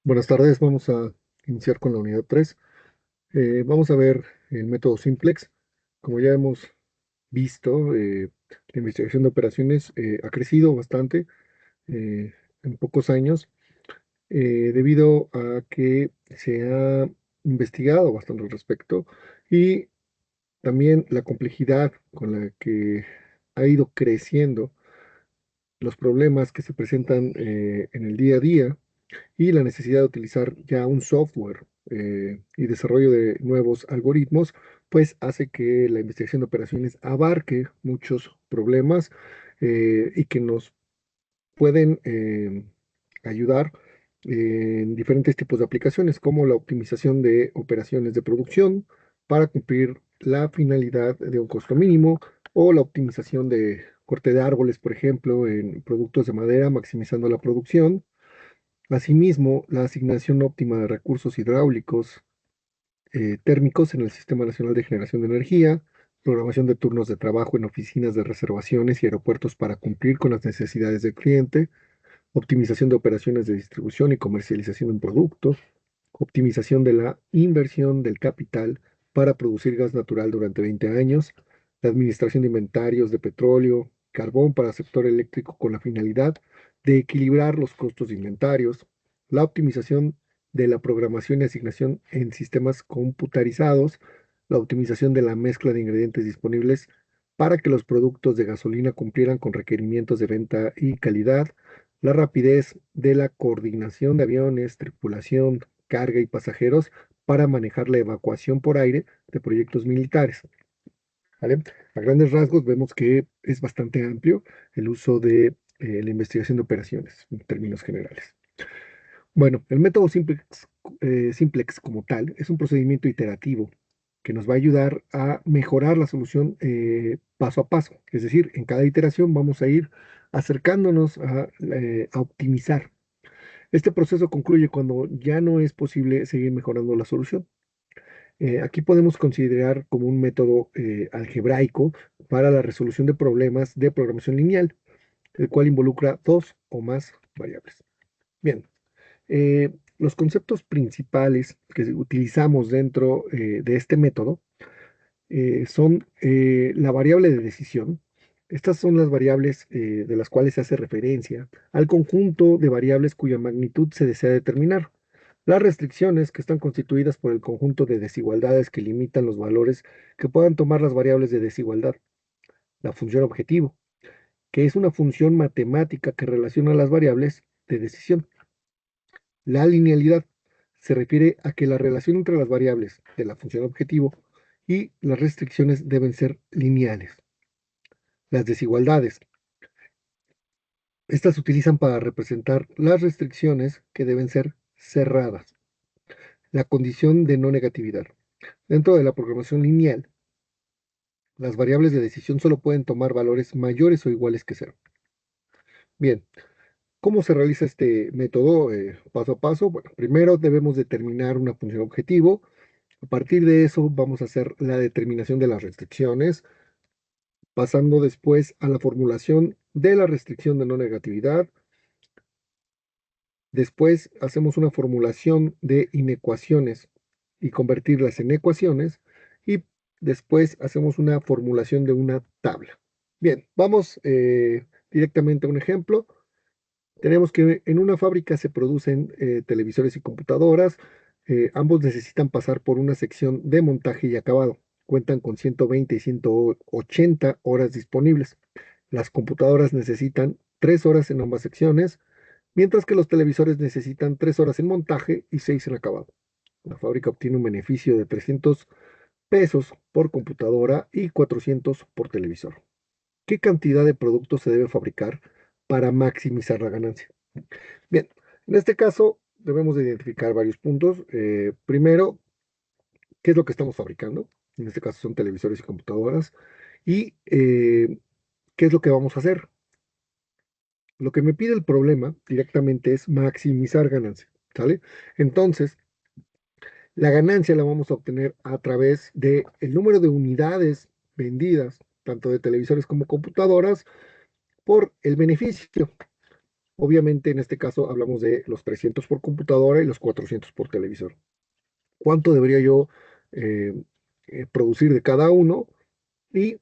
Buenas tardes, vamos a iniciar con la unidad 3. Vamos a ver el método Simplex. Como ya hemos visto, la investigación de operaciones ha crecido bastante eh, en pocos años, debido a que se ha investigado bastante al respecto y también la complejidad con la que ha ido creciendo los problemas que se presentan en el día a día y la necesidad de utilizar ya un software y desarrollo de nuevos algoritmos, pues hace que la investigación de operaciones abarque muchos problemas y que nos pueden ayudar en diferentes tipos de aplicaciones, como la optimización de operaciones de producción para cumplir la finalidad de un costo mínimo o la optimización de corte de árboles, por ejemplo, en productos de madera, maximizando la producción. Asimismo, la asignación óptima de recursos hidráulicos térmicos en el Sistema Nacional de Generación de Energía, programación de turnos de trabajo en oficinas de reservaciones y aeropuertos para cumplir con las necesidades del cliente, optimización de operaciones de distribución y comercialización de productos, optimización de la inversión del capital para producir gas natural durante 20 años, la administración de inventarios de petróleo, carbón para el sector eléctrico con la finalidad de equilibrar los costos de inventarios, la optimización de la programación y asignación en sistemas computarizados, la optimización de la mezcla de ingredientes disponibles para que los productos de gasolina cumplieran con requerimientos de venta y calidad, la rapidez de la coordinación de aviones, tripulación, carga y pasajeros para manejar la evacuación por aire de proyectos militares. ¿Vale? A grandes rasgos vemos que es bastante amplio el uso de la investigación de operaciones en términos generales. Bueno, el método Simplex como tal es un procedimiento iterativo que nos va a ayudar a mejorar la solución paso a paso. Es decir, en cada iteración vamos a ir acercándonos a optimizar. Este proceso concluye cuando ya no es posible seguir mejorando la solución. Aquí podemos considerar como un método algebraico para la resolución de problemas de programación lineal, el cual involucra dos o más variables. Bien, los conceptos principales que utilizamos dentro de este método son la variable de decisión. Estas son las variables de las cuales se hace referencia al conjunto de variables cuya magnitud se desea determinar. Las restricciones que están constituidas por el conjunto de desigualdades que limitan los valores que puedan tomar las variables de desigualdad. La función objetivo, que es una función matemática que relaciona las variables de decisión. La linealidad se refiere a que la relación entre las variables de la función objetivo y las restricciones deben ser lineales. Las desigualdades. Estas se utilizan para representar las restricciones que deben ser cerradas. La condición de no negatividad. Dentro de la programación lineal, las variables de decisión solo pueden tomar valores mayores o iguales que cero. Bien, ¿cómo se realiza este método paso a paso? Bueno, primero debemos determinar una función objetivo. A partir de eso vamos a hacer la determinación de las restricciones, pasando después a la formulación de la restricción de no negatividad. Después hacemos una formulación de inecuaciones y convertirlas en ecuaciones. Y después hacemos una formulación de una tabla. Bien, vamos directamente a un ejemplo. Tenemos que en una fábrica se producen televisores y computadoras. Ambos necesitan pasar por una sección de montaje y acabado. Cuentan con 120 y 180 horas disponibles. Las computadoras necesitan 3 horas en ambas secciones, mientras que los televisores necesitan 3 horas en montaje y 6 en acabado. La fábrica obtiene un beneficio de 300 pesos por computadora y 400 por televisor. ¿Qué cantidad de productos se debe fabricar para maximizar la ganancia? Bien, en este caso debemos de identificar varios puntos. Primero, ¿qué es lo que estamos fabricando? En este caso son televisores y computadoras. Y ¿qué es lo que vamos a hacer? Lo que me pide el problema directamente es maximizar ganancia, ¿sale? Entonces, la ganancia la vamos a obtener a través del número de unidades vendidas, tanto de televisores como computadoras, por el beneficio. Obviamente en este caso hablamos de los 300 por computadora y los 400 por televisor. ¿Cuánto debería yo eh, producir de cada uno? Y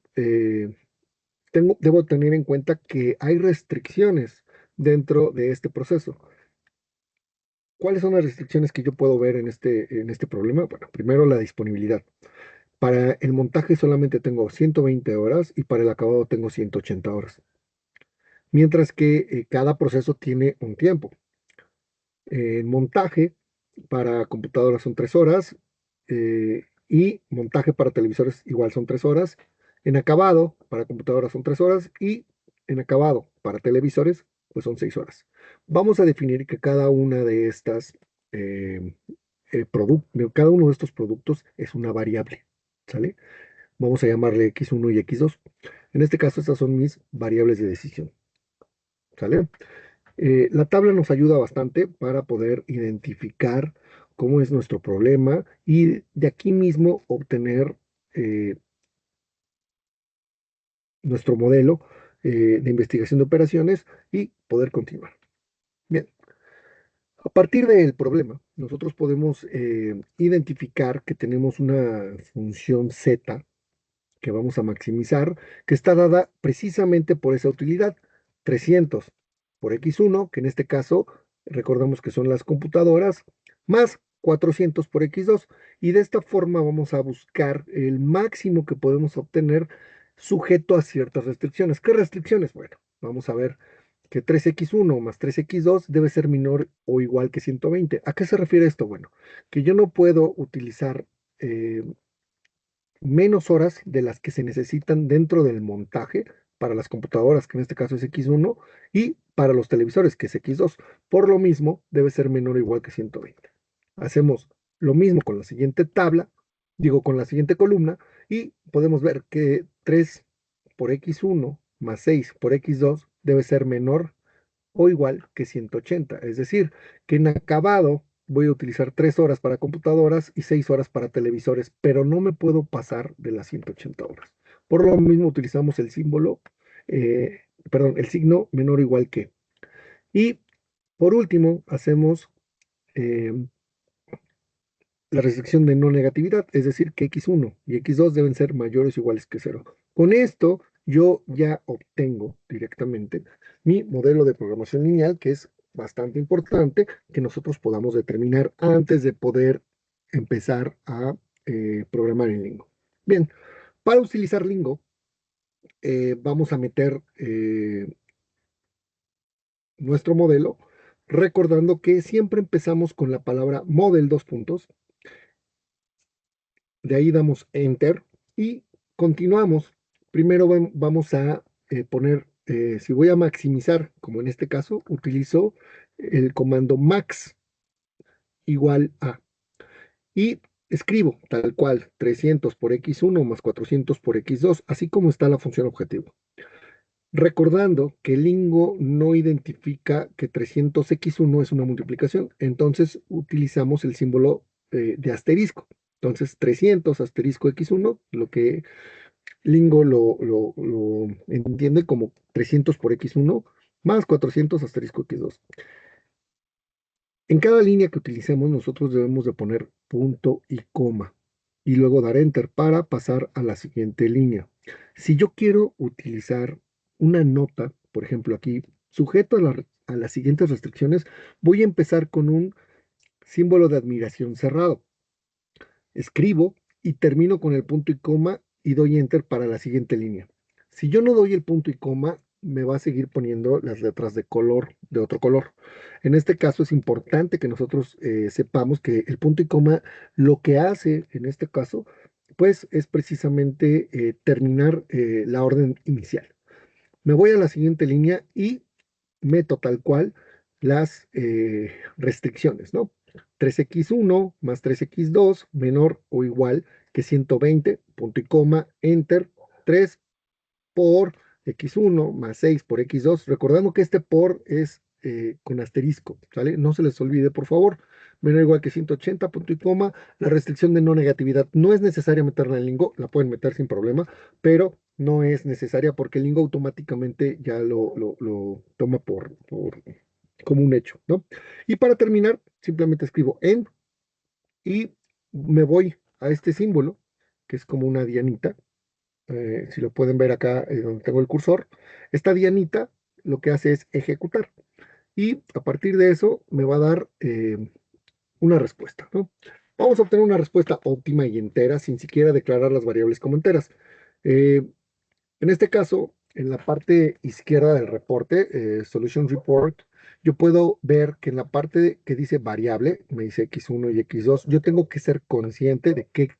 debo tener en cuenta que hay restricciones dentro de este proceso. ¿Cuáles son las restricciones que yo puedo ver en este problema? Bueno, primero la disponibilidad. Para el montaje solamente tengo 120 horas y para el acabado tengo 180 horas. Mientras que cada proceso tiene un tiempo. En montaje para computadoras son 3 horas y montaje para televisores igual son 3 horas. En acabado para computadoras son 3 horas y en acabado para televisores pues son 6 horas. Vamos a definir que cada una de estas eh, cada uno de estos productos es una variable, ¿sale? Vamos a llamarle X1 y X2. En este caso estas son mis variables de decisión, ¿sale? La tabla nos ayuda bastante para poder identificar cómo es nuestro problema y de aquí mismo obtener eh, nuestro modelo de investigación de operaciones y poder continuar. Bien, a partir del problema, nosotros podemos identificar que tenemos una función Z que vamos a maximizar, que está dada precisamente por esa utilidad, 300 por X1, que en este caso recordamos que son las computadoras, más 400 por X2, y de esta forma vamos a buscar el máximo que podemos obtener sujeto a ciertas restricciones. ¿Qué restricciones? Bueno, vamos a ver que 3X1 más 3X2 debe ser menor o igual que 120. ¿A qué se refiere esto? Bueno, que yo no puedo utilizar eh, menos horas de las que se necesitan dentro del montaje para las computadoras, que en este caso es X1, y para los televisores, que es X2. Por lo mismo, debe ser menor o igual que 120. Hacemos lo mismo con la siguiente tabla, digo, con la siguiente columna, y podemos ver que 3 por X1 más 6 por X2 debe ser menor o igual que 180. Es decir, que en acabado voy a utilizar 3 horas para computadoras y 6 horas para televisores, pero no me puedo pasar de las 180 horas. Por lo mismo utilizamos el símbolo, perdón, el signo menor o igual que. Y por último, hacemos eh, la restricción de no negatividad, es decir, que X1 y X2 deben ser mayores o iguales que cero. Con esto, yo ya obtengo directamente mi modelo de programación lineal, que es bastante importante que nosotros podamos determinar antes de poder empezar a programar en Lingo. Bien, para utilizar Lingo, vamos a meter nuestro modelo, recordando que siempre empezamos con la palabra model dos puntos. De ahí damos Enter y continuamos. Primero vamos a poner, si voy a maximizar, como en este caso, utilizo el comando max igual a. Y escribo tal cual 300 por x1 más 400 por x2, así como está la función objetivo. Recordando que Lingo no identifica que 300x1 es una multiplicación, entonces utilizamos el símbolo de asterisco. Entonces 300 asterisco x1, lo que Lingo lo entiende como 300 por x1 más 400 asterisco x2. En cada línea que utilicemos nosotros debemos de poner punto y coma y luego dar enter para pasar a la siguiente línea. Si yo quiero utilizar una nota, por ejemplo aquí, sujeto a las siguientes restricciones, voy a empezar con un símbolo de admiración cerrado. Escribo y termino con el punto y coma y doy enter para la siguiente línea. Si yo no doy el punto y coma, me va a seguir poniendo las letras de color, de otro color. En este caso es importante que nosotros sepamos que el punto y coma lo que hace en este caso, pues es precisamente terminar la orden inicial. Me voy a la siguiente línea y meto tal cual las restricciones, ¿no? 3x1 más 3x2 menor o igual que 120, punto y coma, enter, 3 por x1 más 6 por x2, recordando que este por es con asterisco, ¿sale? No se les olvide, por favor, menor o igual que 180, punto y coma, la restricción de no negatividad no es necesaria meterla en Lingo, la pueden meter sin problema, pero no es necesaria porque el Lingo automáticamente ya lo toma como un hecho, ¿no? Y para terminar, simplemente escribo en y me voy a este símbolo, que es como una dianita. Si lo pueden ver acá, donde tengo el cursor. Esta dianita lo que hace es ejecutar. Y a partir de eso me va a dar una respuesta, ¿no? Vamos a obtener una respuesta óptima y entera sin siquiera declarar las variables como enteras. Eh, en este caso, en la parte izquierda del reporte, Solution Report, yo puedo ver que en la parte que dice variable, me dice x1 y x2, yo tengo que ser consciente de qué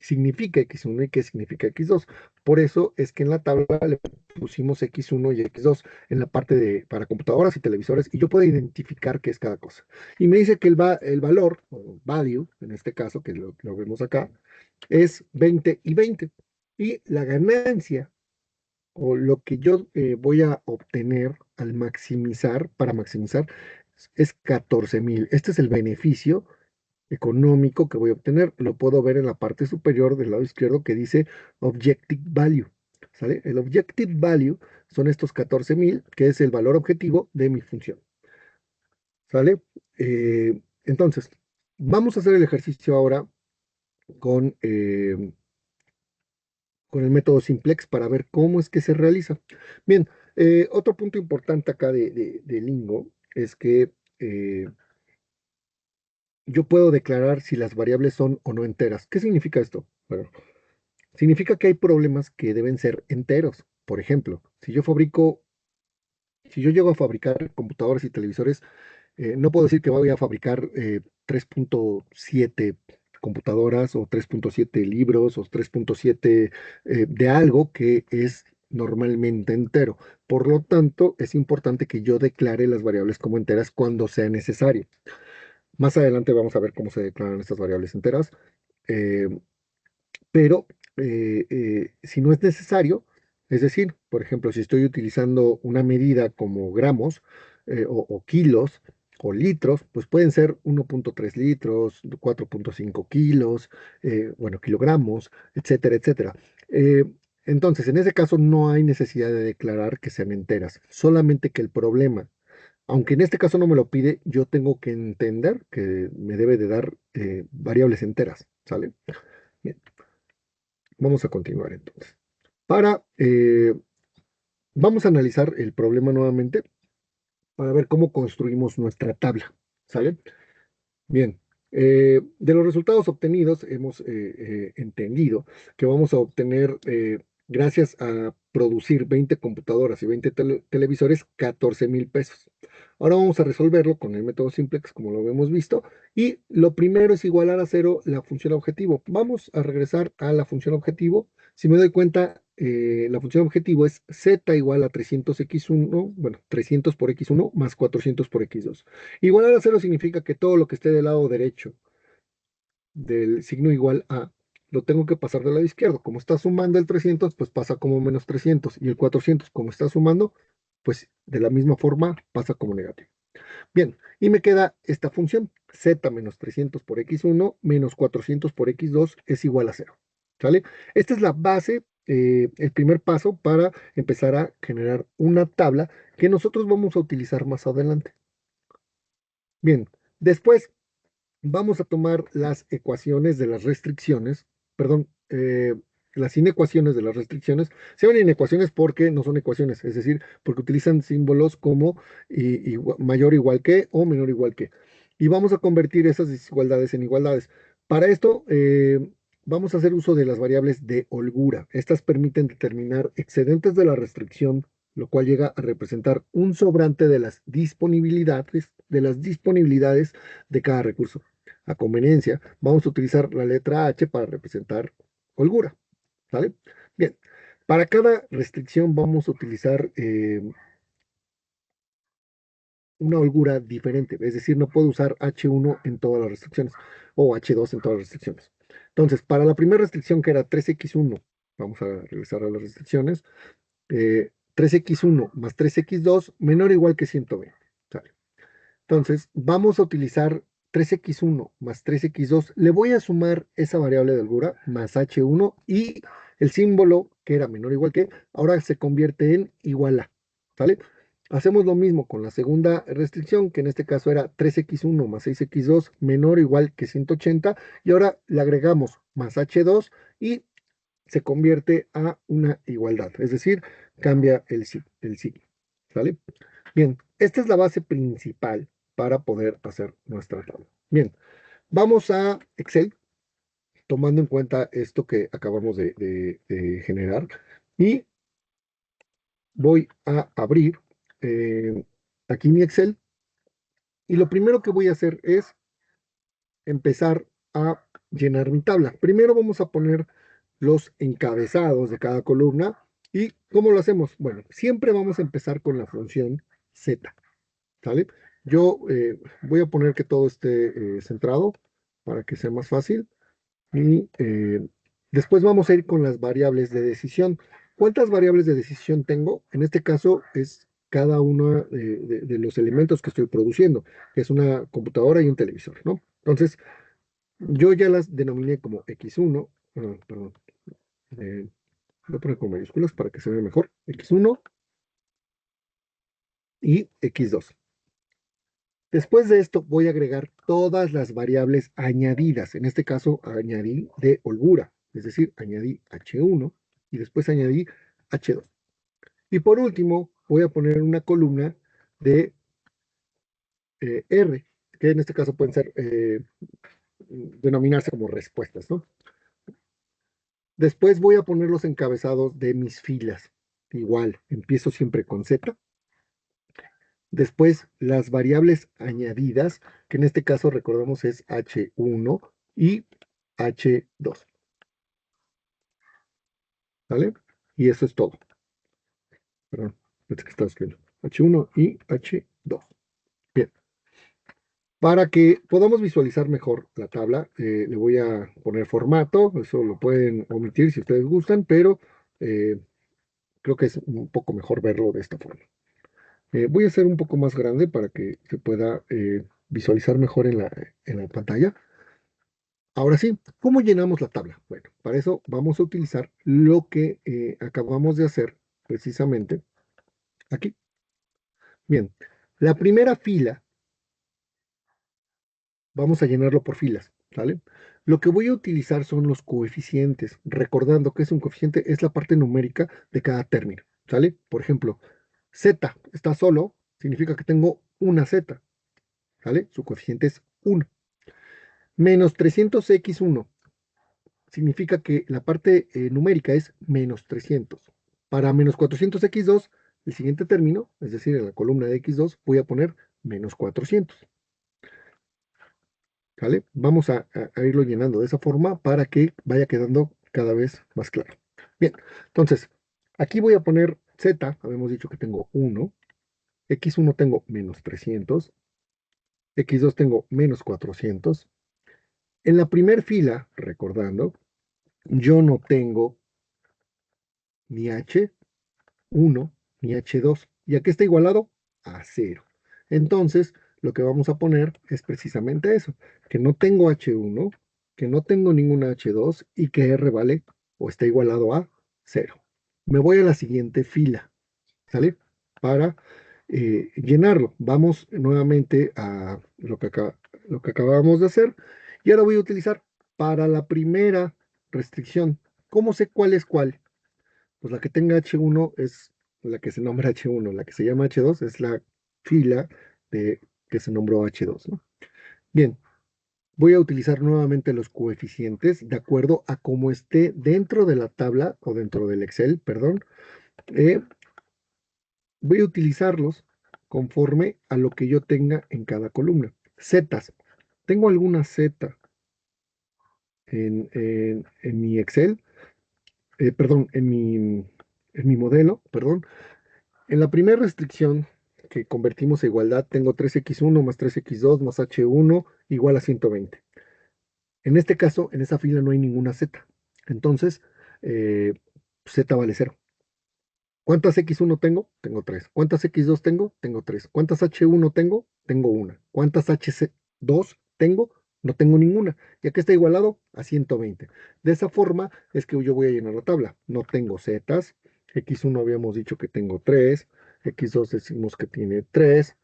significa x1 y qué significa x2. Por eso es que en la tabla le pusimos x1 y x2 en la parte de para computadoras y televisores y yo puedo identificar qué es cada cosa. Y me dice que el valor, o value, en este caso, que lo vemos acá, es 20 y 20. Y la ganancia o lo que yo voy a obtener al maximizar, para maximizar, es 14,000. Este es el beneficio económico que voy a obtener. Lo puedo ver en la parte superior del lado izquierdo que dice Objective Value. ¿Sale? El Objective Value son estos 14,000, que es el valor objetivo de mi función. ¿Sale? Entonces, vamos a hacer el ejercicio ahora con, eh, con el método simplex para ver cómo es que se realiza. Bien, otro punto importante acá de Lingo es que yo puedo declarar si las variables son o no enteras. ¿Qué significa esto? Bueno, significa que hay problemas que deben ser enteros. Por ejemplo, si yo llego a fabricar computadores y televisores, no puedo decir que voy a fabricar 3.7 computadoras o 3.7 libros o 3.7 de algo que es normalmente entero. Por lo tanto, es importante que yo declare las variables como enteras cuando sea necesario. Más adelante vamos a ver cómo se declaran estas variables enteras. Eh, pero si no es necesario, es decir, por ejemplo, si estoy utilizando una medida como gramos o kilos o litros, pues pueden ser 1.3 litros, 4.5 kilos, bueno, kilogramos, etcétera, etcétera. Eh, entonces, en ese caso no hay necesidad de declarar que sean enteras, solamente que el problema, aunque en este caso no me lo pide, yo tengo que entender que me debe de dar variables enteras, ¿sale? Bien. Vamos a continuar entonces. Para, vamos a analizar el problema nuevamente para ver cómo construimos nuestra tabla. ¿Sale? Bien. De los resultados obtenidos hemos entendido que vamos a obtener, gracias a producir 20 computadoras y 20 televisores, 14,000 pesos. Ahora vamos a resolverlo con el método simplex, como lo hemos visto, y lo primero es igualar a cero la función objetivo. Vamos a regresar a la función objetivo. Si me doy cuenta, la función objetivo es z igual a 300x1, bueno, 300 por x1 más 400 por x2. Igualar a cero significa que todo lo que esté del lado derecho del signo igual a, lo tengo que pasar del lado izquierdo. Como está sumando el 300, pues pasa como menos 300. Y el 400, como está sumando, pues de la misma forma pasa como negativo. Bien, y me queda esta función, z menos 300 por x1 menos 400 por x2 es igual a cero. ¿Sale? Esta es la base, el primer paso para empezar a generar una tabla que nosotros vamos a utilizar más adelante. Bien, después vamos a tomar las ecuaciones de las restricciones, perdón, las inecuaciones de las restricciones. Se llaman inecuaciones porque no son ecuaciones, es decir, porque utilizan símbolos como mayor igual que o menor igual que. Y vamos a convertir esas desigualdades en igualdades. Para esto, vamos a hacer uso de las variables de holgura. Estas permiten determinar excedentes de la restricción, lo cual llega a representar un sobrante de las disponibilidades de cada recurso. A conveniencia, vamos a utilizar la letra H para representar holgura. ¿Sale? Bien, para cada restricción vamos a utilizar una holgura diferente, es decir, no puedo usar H1 en todas las restricciones o H2 en todas las restricciones. Entonces, para la primera restricción que era 3x1, vamos a regresar a las restricciones, 3x1 más 3x2 menor o igual que 120. ¿Sale? Entonces, vamos a utilizar 3x1 más 3x2. Le voy a sumar esa variable de holgura más h1 y el símbolo que era menor o igual que, ahora se convierte en igual a. ¿Sale? Hacemos lo mismo con la segunda restricción, que en este caso era 3x1 más 6x2 menor o igual que 180, y ahora le agregamos más h2 y se convierte a una igualdad, es decir, cambia el signo, ¿sale? Bien, esta es la base principal para poder hacer nuestra tabla. Bien, vamos a Excel, tomando en cuenta esto que acabamos de generar, y voy a abrir aquí mi Excel, y lo primero que voy a hacer es empezar a llenar mi tabla. Primero vamos a poner los encabezados de cada columna. ¿Y cómo lo hacemos? Bueno, siempre vamos a empezar con la función Z, ¿sale? Yo voy a poner que todo esté centrado para que sea más fácil. Y después vamos a ir con las variables de decisión. ¿Cuántas variables de decisión tengo? En este caso es cada uno de los elementos que estoy produciendo, que es una computadora y un televisor, ¿no? Entonces, yo ya las denominé como X1, perdón, voy a poner con mayúsculas para que se vea mejor, X1 y X2. Después de esto voy a agregar todas las variables añadidas. En este caso añadí de holgura, es decir, añadí H1 y después añadí H2. Y por último voy a poner una columna de R, que en este caso pueden ser denominarse como respuestas, ¿no? Después voy a poner los encabezados de mis filas. Igual, empiezo siempre con Z. Después las variables añadidas, que en este caso recordamos es H1 y H2. ¿Vale? Y eso es todo. Perdón, es que estaba escribiendo. H1 y H2. Bien. Para que podamos visualizar mejor la tabla, le voy a poner formato. Eso lo pueden omitir si ustedes gustan, pero creo que es un poco mejor verlo de esta forma. Voy a hacer un poco más grande para que se pueda visualizar mejor en la pantalla. Ahora sí, ¿cómo llenamos la tabla? Bueno, para eso vamos a utilizar lo que acabamos de hacer precisamente aquí. Bien, la primera fila, vamos a llenarlo por filas, ¿sale? Lo que voy a utilizar son los coeficientes, recordando que es un coeficiente, es la parte numérica de cada término, ¿sale? Por ejemplo, Z está solo, significa que tengo una Z, ¿sale? Su coeficiente es 1. Menos 300x1 significa que la parte numérica es menos 300. Para menos 400x2, el siguiente término, es decir, en la columna de x2, voy a poner menos 400. ¿Vale? Vamos a irlo llenando de esa forma para que vaya quedando cada vez más claro. Bien, entonces, aquí voy a poner z, habíamos dicho que tengo 1, x1 tengo menos 300, x2 tengo menos 400. En la primera fila, recordando, yo no tengo ni H1 ni H2. ¿Y a qué está igualado? A 0. Entonces, lo que vamos a poner es precisamente eso, que no tengo H1, que no tengo ninguna H2 y que R vale o está igualado a 0. Me voy a la siguiente fila, ¿sale? Para llenarlo. Vamos nuevamente a lo que acabamos de hacer y ahora voy a utilizar para la primera restricción. ¿Cómo sé cuál es cuál? Pues la que tenga H1 es la que se nombra H1, la que se llama H2 es la fila de que se nombró H2, ¿no? Bien, voy a utilizar nuevamente los coeficientes de acuerdo a cómo esté dentro de la tabla o dentro del Excel, perdón. Eh, Voy a utilizarlos conforme a lo que yo tenga en cada columna. Zetas. Tengo alguna Z en mi Excel, perdón, en mi modelo, perdón. En la primera restricción que convertimos a igualdad, tengo 3x1 más 3x2 más h1 igual a 120. En este caso, en esa fila no hay ninguna z. Entonces, z vale 0. ¿Cuántas x1 tengo? Tengo 3. ¿Cuántas x2 tengo? Tengo 3. ¿Cuántas h1 tengo? Tengo 1. ¿Cuántas h2 tengo? No tengo ninguna. ¿Y aquí está igualado? A 120. De esa forma es que yo voy a llenar la tabla. No tengo zetas, X1 habíamos dicho que tengo 3, X2 decimos que tiene 3,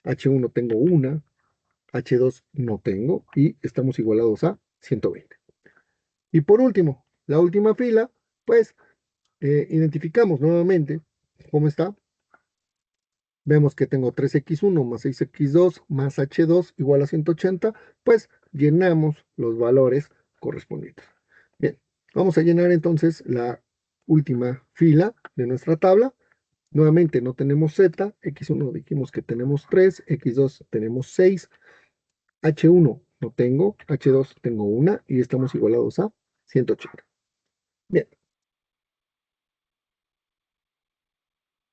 H1 tengo 1, H2 no tengo y estamos igualados a 120. Y por último, la última fila, pues identificamos nuevamente cómo está. Vemos que tengo 3x1 más 6x2 más h2 igual a 180, pues llenamos los valores correspondientes. Bien, vamos a llenar entonces la última fila de nuestra tabla. Nuevamente no tenemos z, x1 dijimos que tenemos 3, x2 tenemos 6, h1 no tengo, h2 tengo 1 y estamos igualados a 180. Bien,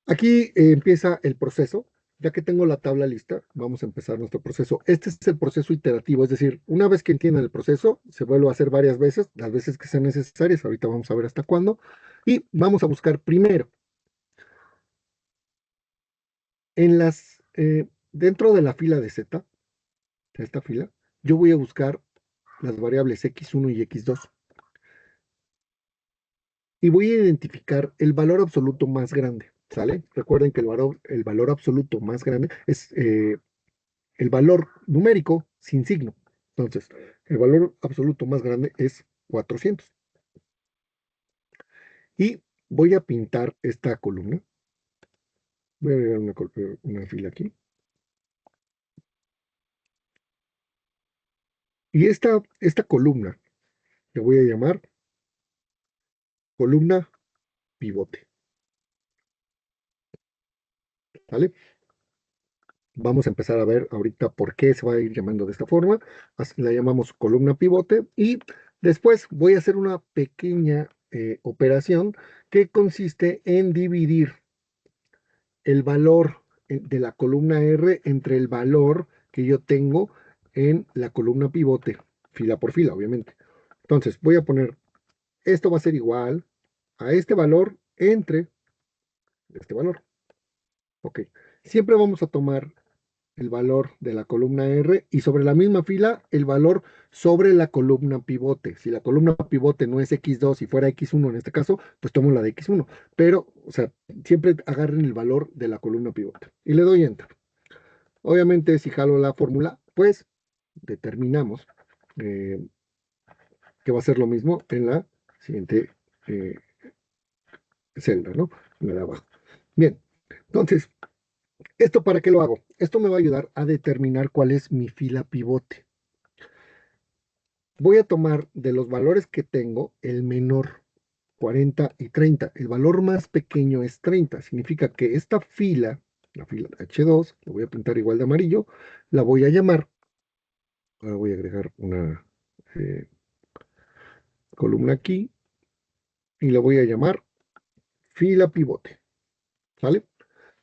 aquí empieza el proceso. Ya que tengo la tabla lista, vamos a empezar nuestro proceso. Este es el proceso iterativo, es decir, una vez que entiendan el proceso, se vuelve a hacer varias veces, las veces que sean necesarias. Ahorita vamos a ver hasta cuándo. Y vamos a buscar primero, dentro de la fila de Z, de esta fila, yo voy a buscar las variables x1 y x2. Y voy a identificar el valor absoluto más grande, ¿sale? Recuerden que el valor absoluto más grande es el valor numérico sin signo. Entonces, el valor absoluto más grande es 400. Y voy a pintar esta columna. Voy a agregar una fila aquí. Y esta columna le voy a llamar columna pivote. ¿Vale? Vamos a empezar a ver ahorita por qué se va a ir llamando de esta forma. Así la llamamos columna pivote. Y después voy a hacer una pequeña operación que consiste en dividir el valor de la columna R entre el valor que yo tengo en la columna pivote, fila por fila, obviamente. Entonces, voy a poner, esto va a ser igual a este valor entre este valor. Ok. Siempre vamos a tomar el valor de la columna R y sobre la misma fila el valor sobre la columna pivote. Si la columna pivote no es X2 y fuera X1 en este caso, pues tomo la de X1. Pero, o sea, siempre agarren el valor de la columna pivote. Y le doy Enter. Obviamente, si jalo la fórmula, pues determinamos eh, que va a ser lo mismo en la siguiente eh, celda, ¿no? En la de abajo. Bien, entonces, ¿esto para qué lo hago? Esto me va a ayudar a determinar cuál es mi fila pivote. Voy a tomar de los valores que tengo el menor, 40 y 30. El valor más pequeño es 30. Significa que esta fila, la fila H2, la voy a pintar igual de amarillo, la voy a llamar, ahora voy a agregar una eh, columna aquí y la voy a llamar fila pivote. ¿Sale?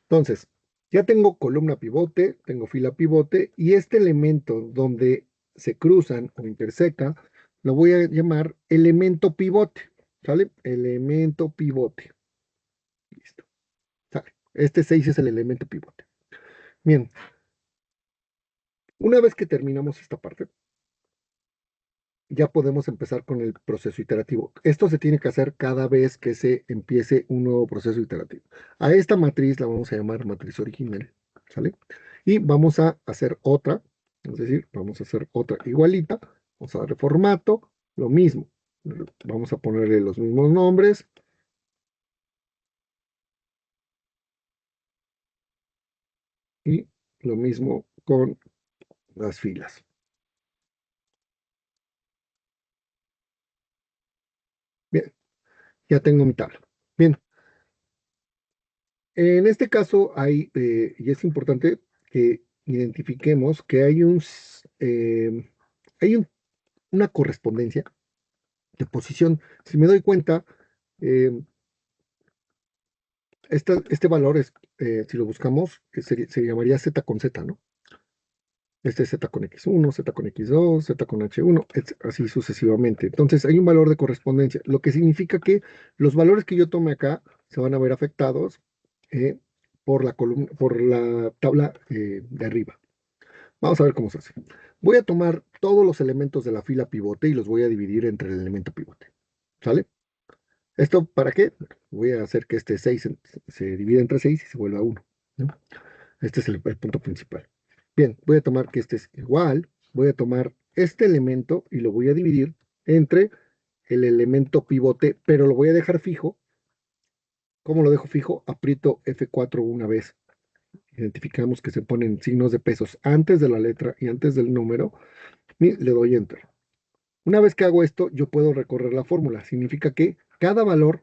Entonces, ya tengo columna pivote, tengo fila pivote y este elemento donde se cruzan o interseca, lo voy a llamar elemento pivote. ¿Sale? Elemento pivote. Listo. ¿Sale? Este 6 es el elemento pivote. Bien, una vez que terminamos esta parte, ya podemos empezar con el proceso iterativo. Esto se tiene que hacer cada vez que se empiece un nuevo proceso iterativo. A esta matriz la vamos a llamar matriz original, ¿sale? Y vamos a hacer otra, es decir, vamos a hacer otra igualita, vamos a darle formato, lo mismo. Vamos a ponerle los mismos nombres. Y lo mismo con las filas. Bien, ya tengo mi tabla. Bien, en este caso hay, y es importante que identifiquemos que hay una correspondencia de posición. Si me doy cuenta, eh, este valor es, si lo buscamos, se llamaría Z con Z, ¿no? Este es Z con X1, Z con X2, Z con H1, así sucesivamente. Entonces hay un valor de correspondencia, lo que significa que los valores que yo tome acá se van a ver afectados eh, por la tabla de arriba. Vamos a ver cómo se hace. Voy a tomar todos los elementos de la fila pivote y los voy a dividir entre el elemento pivote. ¿Sale? ¿Esto para qué? Voy a hacer que este 6 se divida entre 6 y se vuelva 1, ¿no? Este es el punto principal. Bien, voy a tomar que este es igual, voy a tomar este elemento y lo voy a dividir entre el elemento pivote, pero lo voy a dejar fijo. ¿Cómo lo dejo fijo? Aprieto F4 una vez. Identificamos que se ponen signos de pesos antes de la letra y antes del número y le doy Enter. Una vez que hago esto, yo puedo recorrer la fórmula. Significa que cada valor,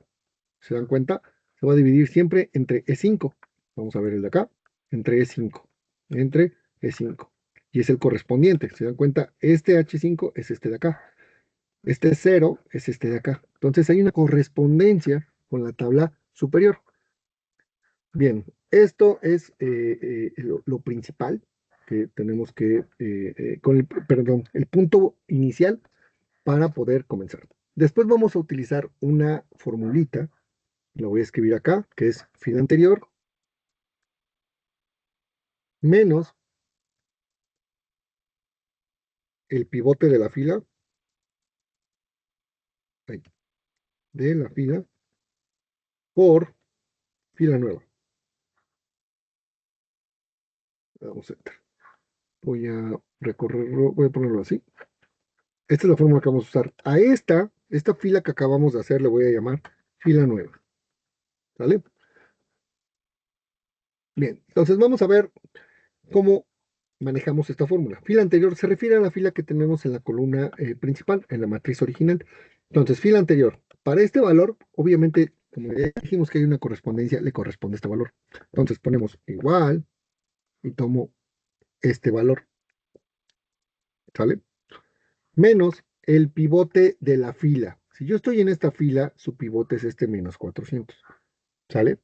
¿se dan cuenta? Se va a dividir siempre entre E5. Vamos a ver el de acá. Entre E5. Entre E5. Y es el correspondiente. ¿Se dan cuenta? Este H5 es este de acá. Este 0 es este de acá. Entonces hay una correspondencia con la tabla superior. Bien, esto es lo principal que tenemos que, perdón, el punto inicial para poder comenzar. Después vamos a utilizar una formulita, la voy a escribir acá, que es fila anterior menos el pivote de la fila, ahí, de la fila por fila nueva. Vamos a entrar. Voy a recorrerlo, voy a ponerlo así. Esta es la fórmula que vamos a usar. A esta fila que acabamos de hacer, le voy a llamar fila nueva. ¿Sale? Bien, entonces vamos a ver cómo manejamos esta fórmula. Fila anterior se refiere a la fila que tenemos en la columna principal, en la matriz original. Entonces, fila anterior. Para este valor, obviamente, como ya dijimos que hay una correspondencia, le corresponde este valor. Entonces ponemos igual y tomo este valor. ¿Sale? Menos el pivote de la fila. Si yo estoy en esta fila, su pivote es este menos 400. ¿Sale?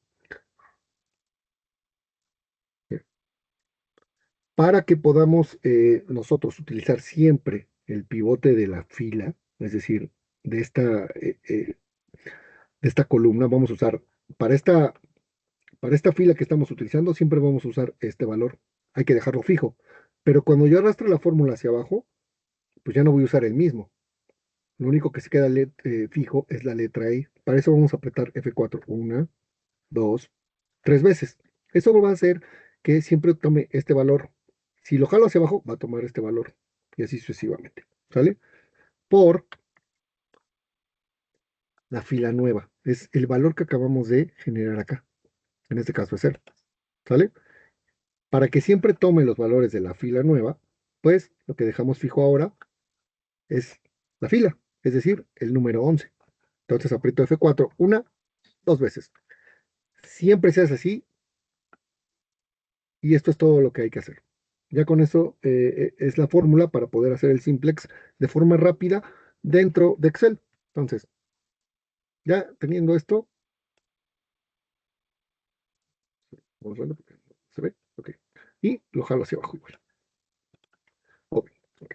Para que podamos nosotros utilizar siempre el pivote de la fila, es decir, de esta columna, vamos a usar, para esta fila que estamos utilizando, siempre vamos a usar este valor. Hay que dejarlo fijo. Pero cuando yo arrastre la fórmula hacia abajo, pues ya no voy a usar el mismo. Lo único que se queda fijo es la letra E. Para eso vamos a apretar F4. Una, dos, tres veces. Eso va a hacer que siempre tome este valor. Si lo jalo hacia abajo, va a tomar este valor. Y así sucesivamente. ¿Sale? Por la fila nueva. Es el valor que acabamos de generar acá. En este caso es 0. ¿Sale? Para que siempre tome los valores de la fila nueva, pues lo que dejamos fijo ahora es la fila, es decir, el número 11. Entonces aprieto F4 una, dos veces. Siempre se hace así y esto es todo lo que hay que hacer. Ya con eso es la fórmula para poder hacer el simplex de forma rápida dentro de Excel. Entonces, ya teniendo esto, vamos a verlo, ¿se ve? Ok. Y lo jalo hacia abajo igual. Ok, ok.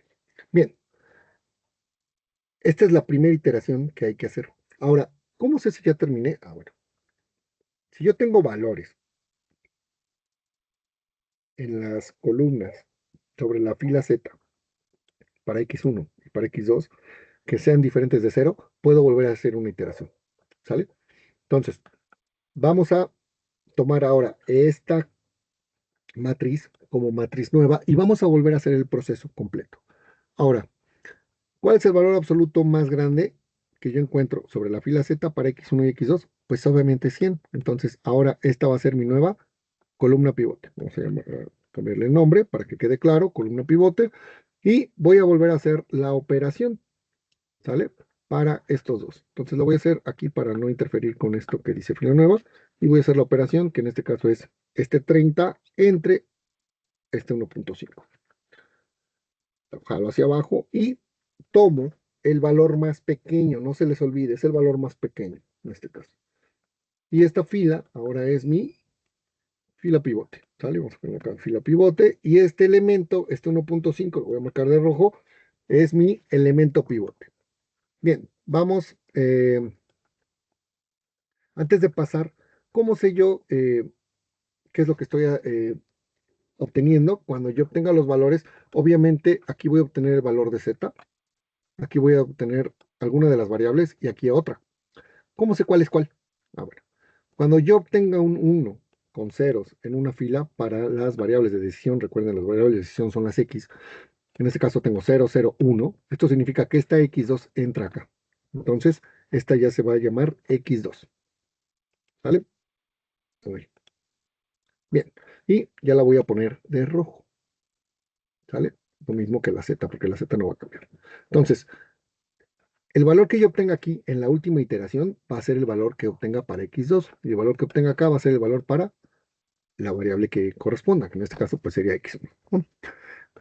Bien, esta es la primera iteración que hay que hacer. Ahora, ¿cómo sé si ya terminé? Ah, bueno. Si yo tengo valores en las columnas sobre la fila Z para X1 y para X2 que sean diferentes de 0, puedo volver a hacer una iteración. ¿Sale? Entonces, vamos a tomar ahora esta matriz como matriz nueva y vamos a volver a hacer el proceso completo. Ahora, ¿cuál es el valor absoluto más grande que yo encuentro sobre la fila Z para X1 y X2? Pues obviamente 100. Entonces, ahora esta va a ser mi nueva columna pivote. Vamos a cambiarle el nombre para que quede claro, columna pivote. Y voy a volver a hacer la operación, ¿sale? Para estos dos. Entonces lo voy a hacer aquí para no interferir con esto que dice fila nueva. Y voy a hacer la operación, que en este caso es este 30 entre este 1.5. Lo jalo hacia abajo y tomo el valor más pequeño. No se les olvide, es el valor más pequeño en este caso. Y esta fila ahora es mi fila pivote. ¿Sale? Vamos a poner acá fila pivote. Y este elemento, este 1.5, lo voy a marcar de rojo, es mi elemento pivote. Bien, vamos. Antes de pasar, ¿cómo sé yo qué es lo que estoy obteniendo? Cuando yo obtenga los valores, obviamente aquí voy a obtener el valor de z, aquí voy a obtener alguna de las variables y aquí otra. ¿Cómo sé cuál es cuál? Ah, bueno. Cuando yo obtenga un 1 con ceros en una fila para las variables de decisión, recuerden, las variables de decisión son las X. En este caso tengo 0, 0, 1. Esto significa que esta X2 entra acá. Entonces, esta ya se va a llamar X2. ¿Vale? Ahí. Bien. Y ya la voy a poner de rojo. ¿Sale? Lo mismo que la Z, porque la Z no va a cambiar. Entonces, el valor que yo obtenga aquí en la última iteración va a ser el valor que obtenga para X2. Y el valor que obtenga acá va a ser el valor para la variable que corresponda, que en este caso pues sería X1. ¿No?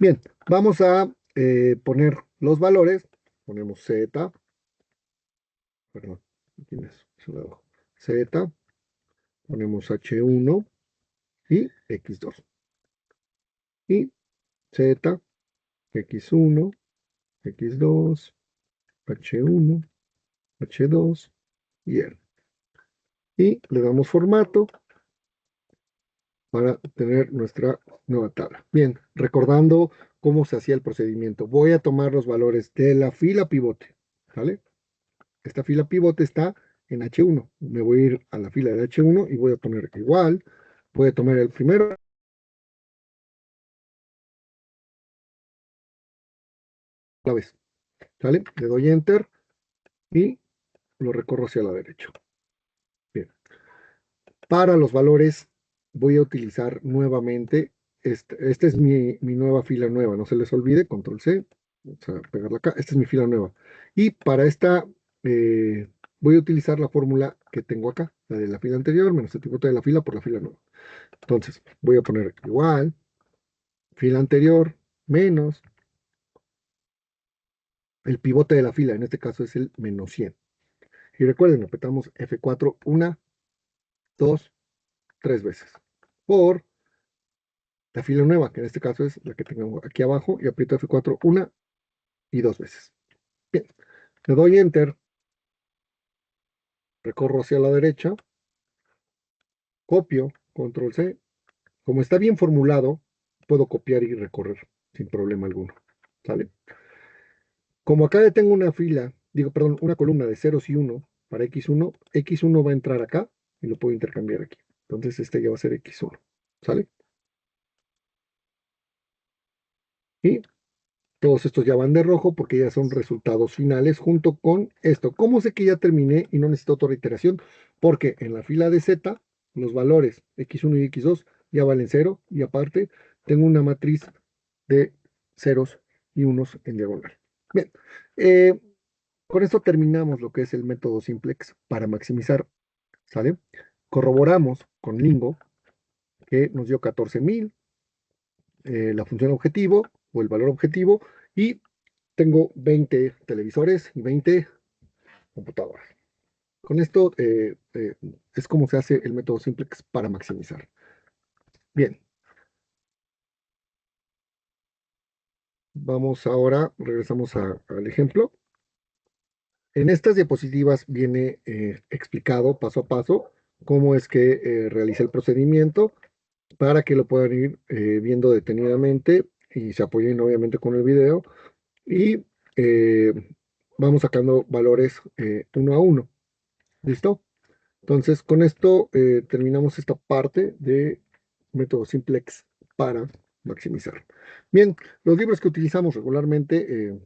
Bien, vamos a poner los valores. Ponemos Z, perdón, aquí Z, ponemos H1 y X2. Y Z, X1, X2, H1, H2 y R. Y le damos formato para tener nuestra nueva tabla. Bien, recordando cómo se hacía el procedimiento, voy a tomar los valores de la fila pivote, ¿vale? Esta fila pivote está en H1. Me voy a ir a la fila de H1 y voy a poner igual. Voy a tomar el primero a la vez, ¿sale? Le doy Enter y lo recorro hacia la derecha. Bien. Para los valores voy a utilizar nuevamente, esta es mi nueva fila nueva, no se les olvide, Control C, vamos a pegarla acá, esta es mi fila nueva. Y para esta voy a utilizar la fórmula que tengo acá, la de la fila anterior, menos el pivote de la fila por la fila nueva. Entonces, voy a poner igual, fila anterior, menos el pivote de la fila, en este caso es el menos 100. Y recuerden, apretamos F4 una, dos, tres veces. Por la fila nueva, que en este caso es la que tengo aquí abajo, y aprieto F4 una y dos veces. Bien, le doy Enter, recorro hacia la derecha, copio, Control C. Como está bien formulado, puedo copiar y recorrer sin problema alguno. ¿Sale? Como acá ya tengo una fila, digo, perdón, una columna de ceros y 1 para X1, X1 va a entrar acá y lo puedo intercambiar aquí. Entonces este ya va a ser X1. ¿Sale? Y todos estos ya van de rojo porque ya son resultados finales junto con esto. ¿Cómo sé que ya terminé y no necesito otra iteración? Porque en la fila de Z, los valores X1 y X2 ya valen 0 y aparte tengo una matriz de ceros y unos en diagonal. Bien, eh, con esto terminamos lo que es el método simplex para maximizar, ¿sale? Corroboramos con Lingo que nos dio 14,000 la función objetivo o el valor objetivo y tengo 20 televisores y 20 computadoras. Con esto es como se hace el método simplex para maximizar. Bien, vamos ahora, regresamos al ejemplo. En estas diapositivas viene explicado paso a paso cómo es que realiza el procedimiento para que lo puedan ir viendo detenidamente y se apoyen obviamente con el video y eh, vamos sacando valores uno a uno. ¿Listo? Entonces, con esto terminamos esta parte de método simplex para maximizar. Bien, los libros que utilizamos regularmente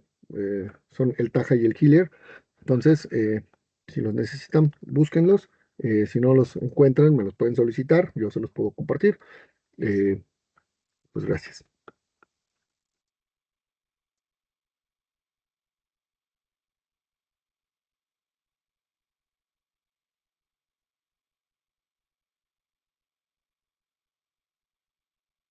son el Taja y el Killer. Entonces, si los necesitan, búsquenlos. Si no los encuentran, me los pueden solicitar. Yo se los puedo compartir. Pues gracias.